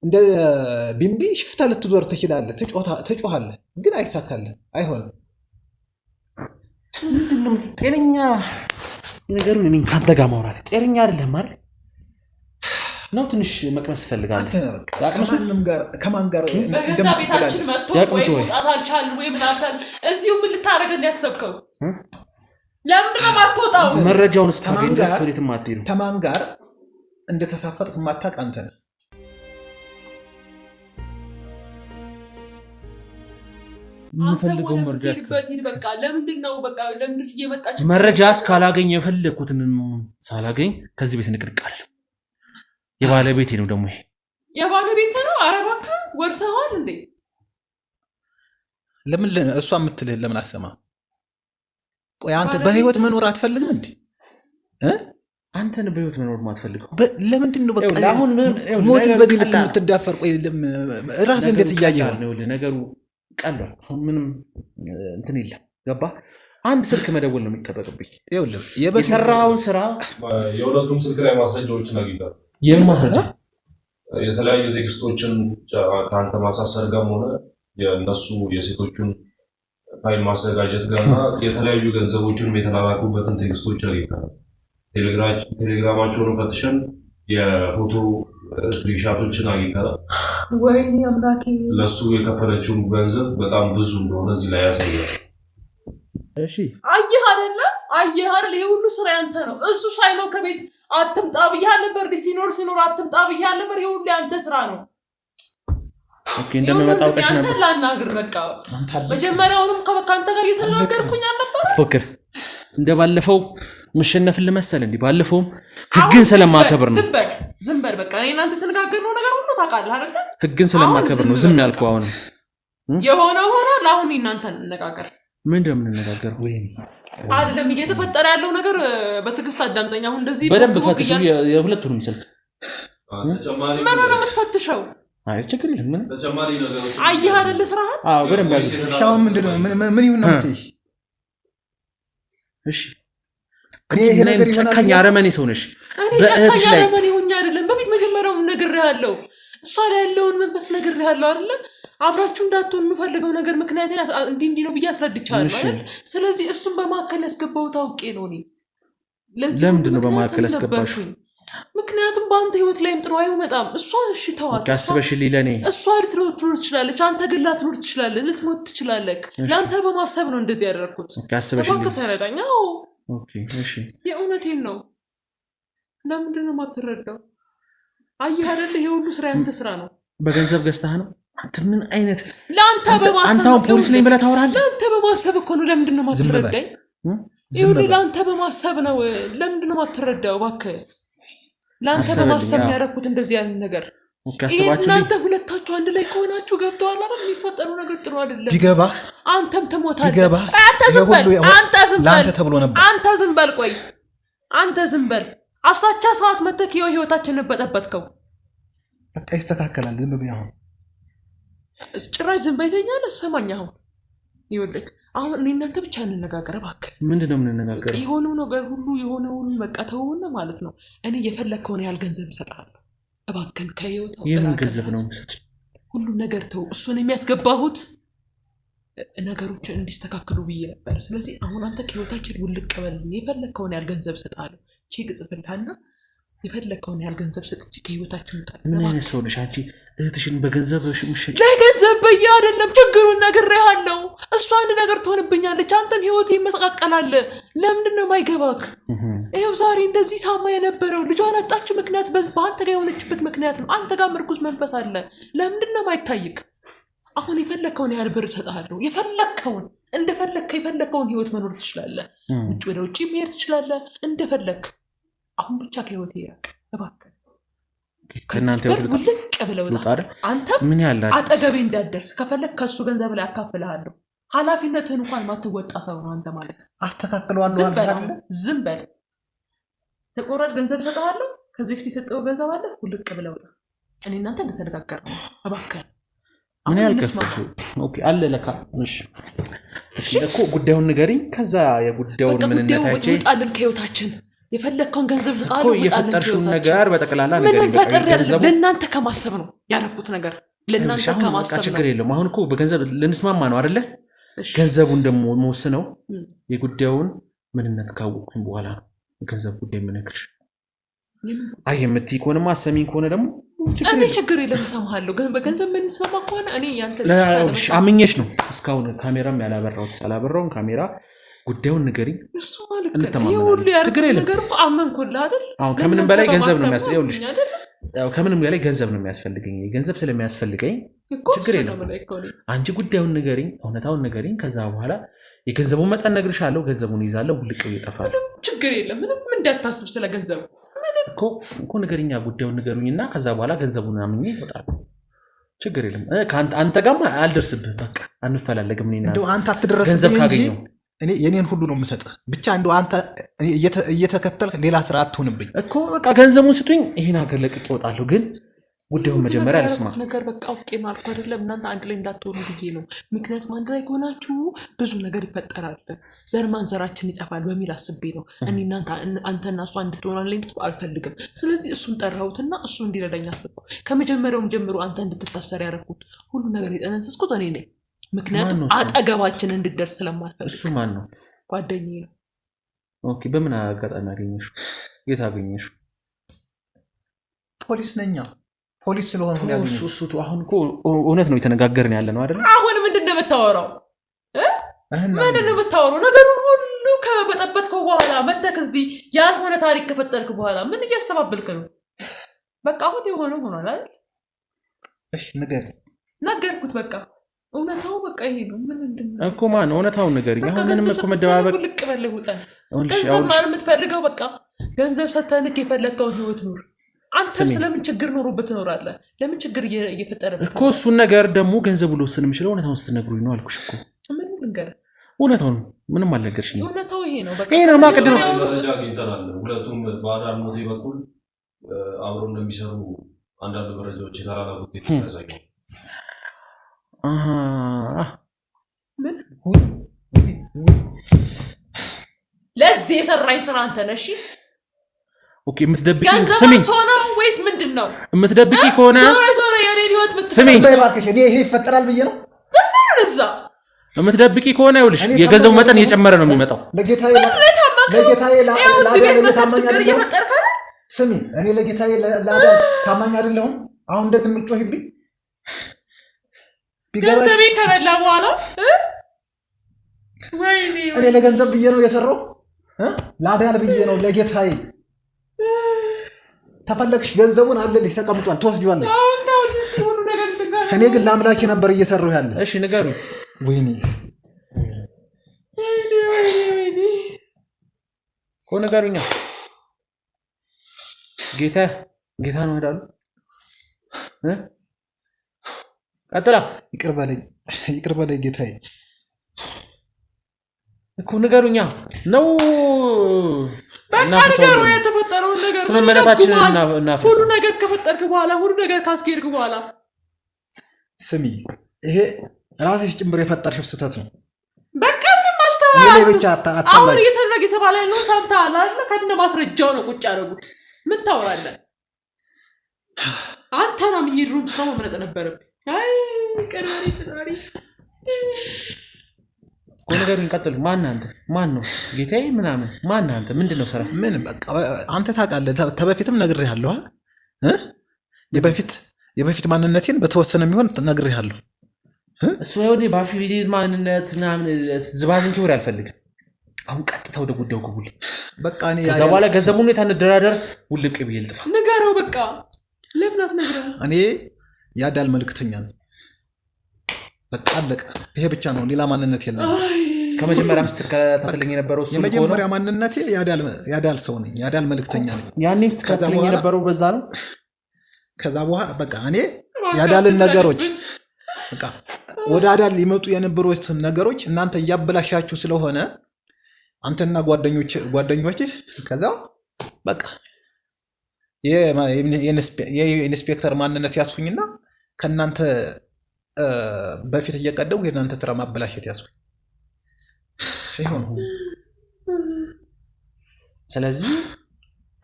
እንደ ቢምቢ ሽፍታ ልትዞር ትችላለህ ትጮሃለህ ግን አይሳካልህ አይሆንም ምንድነው ጤነኛ ነገሩን እኔ ካንተ ጋር ማውራት ጤነኛ አይደለም አይደል ነው ትንሽ መቅመስ ፈልጋለሁ ከማን ጋር እንደምትበላል ያቅምስ ወይ አታልቻል ወይ ምናታል እዚሁ ምን ልታረግ እንደያሰብከው ለምን ነው ማትወጣው መረጃውን እስካገኝ ድረስ ወዴትም አትሄዱ ከማን ጋር እንደተሳፈጥክ ማታውቅ አንተ ነህ ምንፈልገው መረጃ በቃ ለምንድነው በቃ ለምን እየመጣች መረጃ እስካላገኝ የፈለኩትን ሳላገኝ ከዚህ ቤት ንቅርቃል የባለቤቴ ነው ደግሞ ይሄ የባለቤቴ ነው አረባካ ወርሰዋል እንዴ ለምን እሷ የምትልህ ለምን አሰማ ቆይ አንተ በህይወት መኖር አትፈልግም እንዴ አንተን በህይወት መኖር ማትፈልገው ለምንድን ነው በቃ ሞት በዚህ ልክ የምትዳፈር ቆይ ራስህ እንዴት እያየህ ነው ነገሩ ቀሏል ምንም እንትን የለም ገባ አንድ ስልክ መደወል ነው የሚጠበቅብኝ የሰራውን ስራ የሁለቱም ስልክ ላይ ማስረጃዎችን አግኝተናል የማረጃ የተለያዩ ቴክስቶችን ከአንተ ማሳሰር ጋርም ሆነ የእነሱ የሴቶቹን ፋይል ማዘጋጀት ጋርና የተለያዩ ገንዘቦችን የተላላኩበትን ቴክስቶች አግኝተናል ቴሌግራማቸውን ፈትሸን የፎቶ ስክሪንሻቶችን አግኝተናል ወይኔ አምላኬ ለሱ የከፈለችው ገንዘብ በጣም ብዙ እንደሆነ እዚህ ላይ ያሳያል እሺ አየህ አይደል ይሄ ሁሉ ስራ ያንተ ነው እሱ ሳይኖር ከቤት አትምጣ ብያለሁ ነበር ሲኖር አትምጣ ብያለሁ ነበር ይሄ ሁሉ ያንተ ስራ ነው ኦኬ እንደምመጣው ቀሽ ነበር አንተ ላናግር በቃ መጀመሪያውንም ከአንተ ጋር እየተናገርኩኝ አልነበረ ፎክር እንደባለፈው መሸነፍ ለመሰለ እንዴ ባለፈው ህግን ስለማከብር ነው ዝም በል በቃ እኔ እናንተ ተነጋገርነው ነገር ሁሉ ታውቃለህ አይደል ህግን ስለማከብር ነው ዝም ያልኩህ አሁን የሆነው ለአሁን እናንተ እንነጋገር ምን እንደምንነጋገረው አይደለም እየተፈጠረ ያለው ነገር በትግስት አዳምጠኝ አሁን እንደዚህ በደንብ ፈትሹ የሁለቱንም ስልክ ተጨማሪ ምን ነው የምትፈትሸው አይ ችግር የለም ምን ተጨማሪ ነገሮች አየህ አይደል ስራህን አዎ በደንብ ያለው ሻው ምንድነው ምን ይሁን ነው የምትይሽ እሺ ይሄ ነገር ጨካኝ አረመኔ ሰው ነሽ በእህትሽ ላይ አረመኔ ሆኛ አይደለም በፊት መጀመሪያው ነግሬሃለሁ እሷ ላይ ያለውን መንፈስ ነግሬሃለሁ አይደል አብራችሁ እንዳትሆኑ ፈልገው ነገር ምክንያቱም እንዲህ ነው ብዬ አስረድቻለሁ አይደል ስለዚህ እሱን በማከለ ያስገባው ታውቄ ነው እኔ ለምንድን ነው በማከለ ያስገባሽው ምክንያቱም በአንተ ህይወት ላይም ጥሩ አይመጣም እሷ እሺ ተዋት ካስበሽልኝ ለኔ እሷ ልትኖር ትችላለች አንተ ግን ላትኖር ትችላለህ ልትሞት ትችላለህ ለአንተ በማሰብ ነው እንደዚህ ያደረኩት ካስበሽልኝ ተረዳኛው ኦኬ እሺ የእውነቴን ነው ለምንድን ነው የማትረዳው አየህ አይደል ይሄ ሁሉ ስራ ያንተ ስራ ነው በገንዘብ ገዝተህ ነው አንተ ምን አይነት ላንተ በማሰብ አንተ ፖሊስ ላይ ብለህ ታወራለህ ላንተ በማሰብ እኮ ነው ለምንድን ነው የማትረዳኝ ይኸውልህ ላንተ በማሰብ ነው ለምንድን ነው የማትረዳው እባክህ ላንተ በማሰብ ያደረኩት እንደዚህ ያለ ነገር እናንተ ሁለታችሁ አንድ ላይ ከሆናችሁ ገብተዋል አይደል የሚፈጠሩ ነገር ጥሩ አይደለም ቢገባህ አንተም ትሞታለህ አንተ ዝም በል ቆይ አንተ ዝም በል አሳቻ ሰዓት መተክ ህይወታችንን በጠበጥከው በቃ ይስተካከላል ዝም በይ አሁን ጭራሽ ዝም በይተኛለህ ሰማኝ አሁን ይኸውልህ አሁን እኔ እናንተ ብቻ እንነጋገር እባክህ። ምንድነው የምንነጋገረው? የሆነው ነገር ሁሉ የሆነውን በቃ ተውና ማለት ነው። እኔ የፈለግከውን ያህል ገንዘብ እሰጥሃለሁ እባክህን። ከህይወት የምን ገንዘብ ነው የምሰጥህ? ሁሉ ነገር ተው። እሱን የሚያስገባሁት ነገሮች እንዲስተካከሉ ብዬ ነበር። ስለዚህ አሁን አንተ ከህይወታችን ውልቅ በልኝ። የፈለግከውን ያህል ገንዘብ እሰጥሃለሁ። ቼክ ጽፍልሃልና የፈለግከውን ያህል ገንዘብ ሰጥቼ ከህይወታችን ውጣ። ምን አይነት ሰው ነሽ አንቺ? እህትሽን በገንዘብ ምሸጭ? ለገንዘብ በየ አይደለም ችግሩን ነግሬሃለሁ። እሷ አንድ ነገር ትሆንብኛለች፣ አንተም ህይወት ይመሰቃቀላል። ለምንድን ነው የማይገባክ? ይኸው ዛሬ እንደዚህ ታማ የነበረው ልጇን አጣችው ምክንያት በአንተ ጋር የሆነችበት ምክንያት ነው። አንተ ጋር ምርኩዝ መንፈስ አለ። ለምንድን ነው የማይታይክ? አሁን የፈለግከውን ያህል ብር እሰጥሃለሁ። የፈለግከውን እንደፈለግከ የፈለግከውን ህይወት መኖር ትችላለህ። ውጭ ወደ ውጭ መሄድ ትችላለህ እንደፈለግ። አሁን ብቻ ከህይወት ይራቅ እባክህ። ከእናንተ ልቅ ብለው አንተም ምን ያህል አጠገቤ እንዳትደርስ ከፈለግ ከሱ ገንዘብ ላይ አካፍልሃለሁ። ኃላፊነትህን እንኳን ማትወጣ ሰው ነው አንተ ማለት። አስተካክለዋለሁ። ዝም በል። ተቆራጭ ገንዘብ እሰጥሃለሁ። ከዚህ በፊት የሰጠው ገንዘብ አለ። ልቅ ብለው እኔ እናንተ እንደተነጋገርነው እባክህ። ምን ያህል ከፍተሽ? ኦኬ አለ ለካ። እሺ እኮ ጉዳዩን ንገሪኝ። ከዛ የጉዳዩን ምንነት አይቼ ውጣልን ከህይወታችን። የፈለግከውን ገንዘብ ልጣሉ። እኮ የፈጠርሽውን ነገር በጠቅላላ ነገር ምን ፈጠር ያለው ለእናንተ ከማሰብ ነው ያደረኩት ነገር። ለእናንተ ከማሰብ ነው። ችግር የለውም። አሁን እኮ በገንዘብ ልንስማማ ነው አይደለ? ገንዘቡን ደግሞ መወስነው የጉዳዩን ምንነት ካወቅኩኝ በኋላ ነው የገንዘብ ጉዳይ የምነግርሽ። አይ የምትይ ከሆነማ አሰሚኝ ከሆነ ደግሞ እኔ ችግር የለም እሰማሃለሁ። ግን በገንዘብ የምንስማማ ከሆነ እኔ ያንተ አምኜሽ ነው እስካሁን ካሜራም ያላበራውን ካሜራ ጉዳዩን ንገሪኝ። እሱ ማለት ነው ይሁሉ ያርኩት ነገር እኮ አመንኩልህ አይደል? አሁን ከምንም በላይ ገንዘብ ነው የሚያስፈልገኝ። ከምንም በላይ ገንዘብ ነው የሚያስፈልገኝ። ገንዘብ ስለሚያስፈልገኝ ችግር የለም። አንቺ ጉዳዩን ንገሪኝ፣ እውነታውን ንገሪኝ። ከዛ በኋላ የገንዘቡን መጠን ነግርሻለሁ። ገንዘቡን ይዛለሁ፣ ውልቅ እየጠፋለሁ። ችግር የለም። ምንም እንዳታስብ ስለ ገንዘቡ እኮ ንገሪኛ። ጉዳዩን ንገሩኝና ከዛ በኋላ ገንዘቡን አምኜ እወጣለሁ። ችግር የለም። አንተ ጋርማ አልደርስብህም። በቃ አንፈላለግም። እንደው አንተ አትደረስብኝ እንጂ እኔ የኔን ሁሉ ነው የምሰጥህ። ብቻ እንደው አንተ እየተከተልክ ሌላ ስራ አትሆንብኝ እኮ። በቃ ገንዘቡን ስጡኝ፣ ይሄን ሀገር ለቅቄ እወጣለሁ። ግን ጉዳዩን መጀመሪያ አልስማ ነገር በቃ አውቄ ነው አልኩ አይደለም። እናንተ አንድ ላይ እንዳትሆኑ ብዬ ነው። ምክንያቱም አንድ ላይ ከሆናችሁ ብዙ ነገር ይፈጠራል፣ ዘር ማንዘራችን ይጠፋል በሚል አስቤ ነው። እኔ እናንተ አንተና እሷ እንድትሆናለኝ አልፈልግም። ስለዚህ እሱን ጠራሁትና እሱ እንዲረዳኝ አስብኩ። ከመጀመሪያውም ጀምሮ አንተ እንድትታሰር ያደረኩት ሁሉ ነገር የጠነሰስኩት እኔ ነኝ። ምክንያቱም አጠገባችን እንድደርስ ስለማልፈልግ። እሱ ማን ነው? ጓደኛዬ ነው። ኦኬ። በምን አጋጣሚ አገኘሽው? የት አገኘሽው? ፖሊስ ነኛ። ፖሊስ ስለሆነ እሱ አሁን እኮ እውነት ነው የተነጋገርን ያለ ነው አይደል? አሁን ምንድን ነው የምታወራው? ምንድን ነው የምታወራው? ነገሩን ሁሉ ከበጠበጥከው በኋላ መተክ እዚህ ያልሆነ ታሪክ ከፈጠርክ በኋላ ምን እያስተባበልክ ነው? በቃ አሁን የሆነው ሆኗል አይደል? እሺ ንገር። ነገርኩት በቃ እውነታው በቃ ይሄ ነው። ምን እንደምን እኮ ማን እውነታውን ንገሪኝ። አሁን ምንም እኮ መደባበቅ ልቅ በልህ ውጣ። ገንዘብ ማለት የምትፈልገው በቃ ገንዘብ ሰተንክ የፈለግከውን ህይወት ኑር። አንተም ስለምን ችግር ኖሮበት ትኖራለህ? ለምን ችግር እየፈጠረበት እኮ እሱን ነገር ደግሞ ገንዘቡ ልወስን የምችለው እውነታውን ስትነግሩኝ ነው አልኩሽ እኮ። ምን ልንገርህ? እውነታውን ምንም አልነገርሽኝ። እውነታው ይሄ ነው በቃ። ይሄ ነው ማቀደም መረጃ አግኝተናል። ሁለቱም በአዳር ሞቴ በኩል አብረው እንደሚሰሩ አንዳንድ መረጃዎች የተላላኩት ያሳያል። ምን ለዚህ የሰራኝ ስራ አንተ ነህ። እሺ ኦኬ። የምትደብቂ ስሚኝ ወይስ ምንድን ነው የምትደብቂ ከሆነ የኔን ህይወት ስሚኝ። እባክሽ እኔ ይሄ ይፈጠራል ብዬ ነው ዘመን እዛ የምትደብቂ ከሆነ ይኸውልሽ የገንዘቡ መጠን እየጨመረ ነው የሚመጣው። ለጌታዬ ስሚ፣ እኔ ለጌታዬ ላዳን ታማኝ አይደለሁም። አሁን እንዴት የምትጮህብኝ? ገንዘቤን ከበላ በኋላ እኔ ለገንዘብ ብዬ ነው የሰራው፣ ላዳን ብዬ ነው ለጌታዬ። ተፈለግሽ ገንዘቡን አለልሽ ተቀምጧል፣ ትወስጂዋለሽ። እኔ ግን ለአምላኬ ነበር እየሰራሁ ያለ። እሺ ንገሩ። ወይኔ እኮ ንገሩኛ። ጌታ ነው ሄዳሉ። ቀጥላ ይቅር በለኝ ጌታዬ እኮ ንገሩኛ ነው። በቃ ንገሩ የተፈጠረውን ነገር። ስምምነታችንን እናፍርስ። ሁሉ ነገር ከፈጠርክ በኋላ ሁሉ ነገር ካስኬድክ በኋላ ስሚ፣ ይሄ ራስሽ ጭምር የፈጠርሽው ስህተት ነው። በቃ እኔ ላይ ብቻ አታላጭ። አሁን እየተደረገ የተባለ ነው ሰምተሃል አይደል? ከነ ማስረጃው ነው ቁጭ ያደረጉት። ምን ታወራለህ አንተ? ነው ምን ይድሩን ሰው መምረጥ ነበረብኝ። አይ ቀርበሪ ተዳሪ ኮነገሩን ቀጥሉ። ማን አንተ? ማን ነው ጌታዬ? ምናምን ማን አንተ? ምንድነው ስራ? ምን በቃ አንተ ታውቃለህ። ተበፊትም ነግሬሃለሁ የበፊት ማንነቴን በተወሰነ የሚሆን ነግሬሃለሁ። እሱ ወዴ ባፊ ማንነት ምናምን ዝባዝንኪ ወሬ አልፈልግም። አሁን ቀጥታ ወደ ጉዳዩ ግቡልኝ። በቃ እኔ ከዛ በኋላ ገንዘብ ሁኔታ እንደራደር። ውልቅ ቢል ጥፋ ንገረው። በቃ ለምን አትነግረው? እኔ ያዳል መልክተኛ ነኝ። በቃ አለቀ። ይሄ ብቻ ነው። ሌላ ማንነት የለም። ከመጀመሪያ ምስጥር ከተተለኝ የነበረው እሱ ነው። የመጀመሪያ ማንነቴ ያዳል ሰው ነኝ። ያዳል መልክተኛ ነኝ። ያኔ ከተተለኝ የነበረው በዛ ነው። ከዛ በኋላ በቃ እኔ ያዳልን ነገሮች በቃ ወደ አዳል ሊመጡ የነበሩት ነገሮች እናንተ እያበላሻችሁ ስለሆነ አንተና ጓደኞች ከዛ በቃ የኢንስፔክተር ማንነት ያስኩኝና ከናንተ በፊት እየቀደሙ የናንተ ስራ ማበላሸት ያስኩኝ። ይሁን። ስለዚህ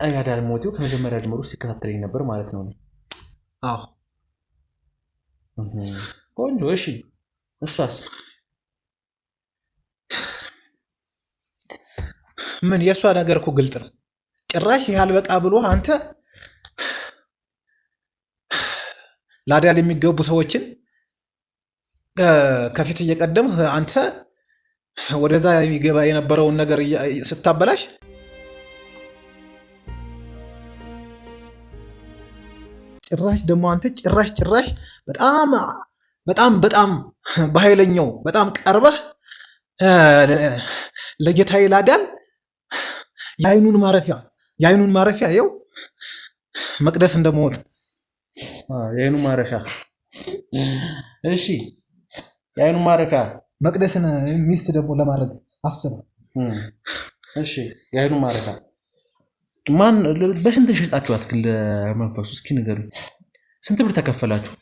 ያዳል ሞቲው ከመጀመሪያ ጀምሮ ሲከታተለኝ ነበር ማለት ነው። አዎ ቆንጆ። እሺ እሷስ ምን? የእሷ ነገር እኮ ግልጥ ነው። ጭራሽ ያልበቃ ብሎ አንተ ለአዳል የሚገቡ ሰዎችን ከፊት እየቀደምህ አንተ ወደዛ የሚገባ የነበረውን ነገር ስታበላሽ ጭራሽ ደግሞ አንተ ጭራሽ በጣም በኃይለኛው በጣም ቀርበህ ለጌታዬ ላዳል የአይኑን ማረፊያ ይኸው መቅደስ እንደመወጥ የአይኑ ማረፊያ። እሺ የአይኑ ማረፊያ መቅደስን ሚስት ደግሞ ለማድረግ አስብ። እሺ የአይኑ ማረፊያ ማን በስንት ሸጣችኋት ግን ለመንፈሱ? እስኪ ንገሩኝ። ስንት ብር ተከፈላችሁ?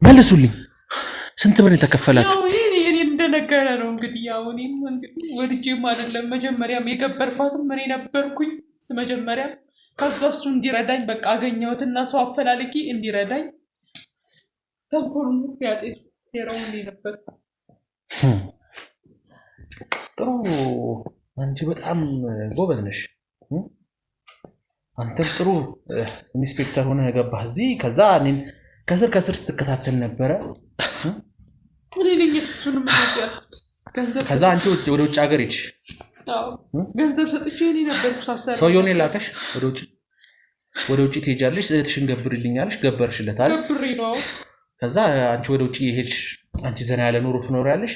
መልሱልኝ። ስንት ብር ተከፈላችሁ? እኔ እንደነገረ ነው እንግዲህ ያው እኔም እንግዲህ ወድጄም አይደለም መጀመሪያም የገበርኳትም እኔ ነበርኩኝ መጀመሪያ። ከዛ እሱ እንዲረዳኝ በቃ አገኘሁትና ሰው አፈላልጊ እንዲረዳኝ ተንኮሩን ያጤ ሄራው ነበር። ጥሩ። አንቺ በጣም ጎበዝ ነሽ። አንተም ጥሩ ኢንስፔክተር ሆነ ገባህ እዚህ። ከዛ እኔን ከስር ስትከታተል ነበረ። ከዛ አንቺ ወደ ውጭ ሀገር ሂጅ። ገንዘብ ሰጥቼ እኔ ነበርኩ ሳሰራ። ሰውየውን የላከሽ ወደ ውጭ ትሄጃለሽ፣ እህትሽን ገብርልኛለሽ። ገበርሽለታል። ገብሬ ነው። ከዛ አንቺ ወደ ውጭ ሄድሽ። አንቺ ዘና ያለ ኑሮ ትኖሪያለሽ።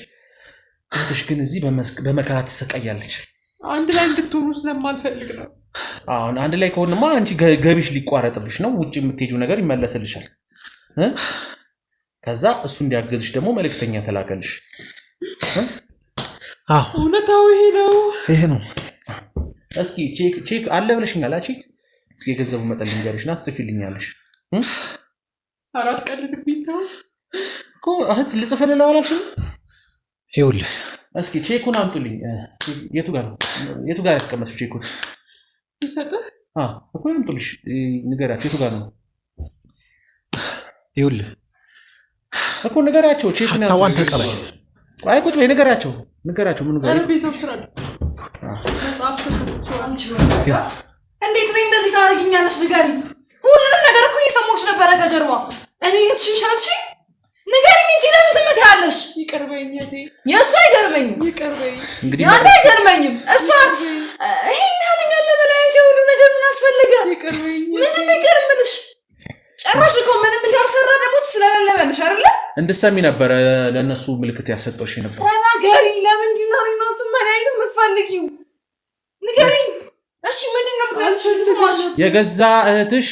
እህትሽ ግን እዚህ በመከራ ትሰቃያለች። አንድ ላይ እንድትሆኑ ስለማልፈልግ ነው። አሁን አንድ ላይ ከሆንማ አንቺ ገቢሽ ሊቋረጥብሽ ነው። ውጭ የምትሄጂው ነገር ይመለስልሻል። ከዛ እሱ እንዲያገዝሽ ደግሞ መልእክተኛ ተላከልሽ። እውነታው ይሄ ነው። እስኪ ቼክ አለ ብለሽኛል። እስኪ የገንዘቡ መጠን ልንገርሽ እና ትጽፊልኛለሽ። 4 ቀን ልብይታው እኮ እህት ልጽፈልለው አላልሽም? ይኸውልህ እስኪ ቼኩን አምጡልኝ። የቱ ጋር ያስቀመጥሽው ቼኩን? ይሰጥህ እኮ አምጡልሽ፣ ንገራቸው። የቱ ጋር ነው? ይኸውልህ እኮ ንገራቸው። ቼኩን ሀሳቧን ተቀበል። አይ ቁጭ በይ፣ ንገራቸው። ምን ጋር ቤተሰብ ስራ መጽሐፍ እንዴት ነው እንደዚህ ታደርጊኛለሽ? ንገሪኝ። ሁሉንም ነገር እኮ እየሰማሁሽ ነበረ ከጀርባ። እኔ ትሽሻልሽ? ንገሪኝ እንጂ ለምን ዝም ትያለሽ? ይቅር በይኝ እቴ። የእሱ አይገርመኝም። ይቅር በይኝ። ያንተ አይገርመኝም። እሷ ይሄን ያለኛል ለመለያየት የሁሉ ነገር ምን አስፈልገ? ይቅር በይኝ። ምንድን ነው ይቅር የምልሽ? ጭራሽ እኮ ምንም እንዳልሰራ ደግሞ ስለለመልሽ አይደለ? እንድትሰሚ ነበረ ለእነሱ ምልክት ያሰጠሽ ነበር። ተናገሪ። ለምንድን ነው እነሱ መለያየት የምትፈልጊው? ንገሪኝ። እሺ ምንድን ነው ምክንያትሽ? የገዛ እህትሽ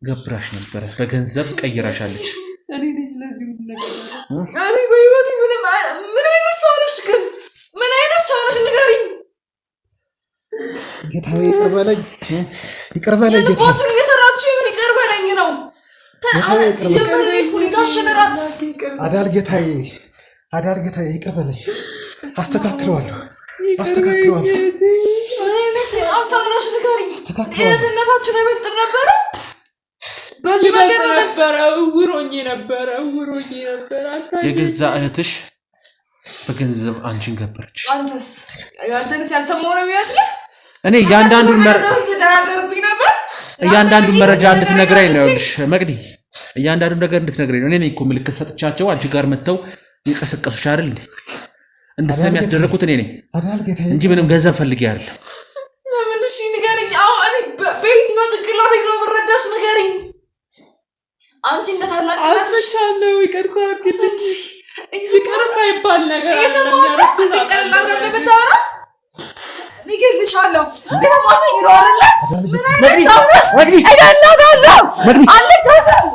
ገብራሽ ነበረ፣ በገንዘብ ቀይራሻለች። እኔ በህይወቴ ምን አይነት ሰው ነሽ ግን? ምን አይነት ሰው ነሽ? ንገሪኝ። ጌታዬ ይቅር በለኝ ጌታዬ። ልባችሁን እየሰራችሁ ምን ይቅር በለኝ ነው? ሲጀመር ሁኔታ ሸነራ አዳል ጌታዬ ይቅር በለኝ። አስተካክለዋለሁ። አሳምነሽ ንገሪኝ። እህትነታችን አይበልጥም ነበረ? በዚህ መንገድ ነበረ። እውሮኝ ነበረ። የገዛ እህትሽ በገንዘብ አንቺን ገበረች። አንተንስ ያልሰማው ነው የሚመስልህ? እኔ እያንዳንዱን መረጃ እንድትነግረኝ ነው። ይኸውልሽ መቅዲ፣ እያንዳንዱን ነገር እንድትነግረኝ ነው። እኔ እኮ ምልክት ሰጥቻቸው አንቺ ጋር መጥተው የቀሰቀሱሽ አይደል እንዴ? እንድትሰሚ ያስደረኩት እኔ ነኝ እንጂ ምንም ገንዘብ ፈልጌ አይደለም። ለምን? እሺ ንገሪኝ። አሁን እኔ በየትኛው ጭንቅላቴ ነው የምረዳሽ? ንገሪኝ። አንቺ እንደታላቅነትሽ አጥቻለሁ። ይቅርታ አድርጊልኝ። ይቅር የማይባል ነገር ይገልሻለሁ። ቤተማሰኝ ነው አይደለ? ምን አይነት ሰው ነሽ? እገላታለሁ። አልከሰም።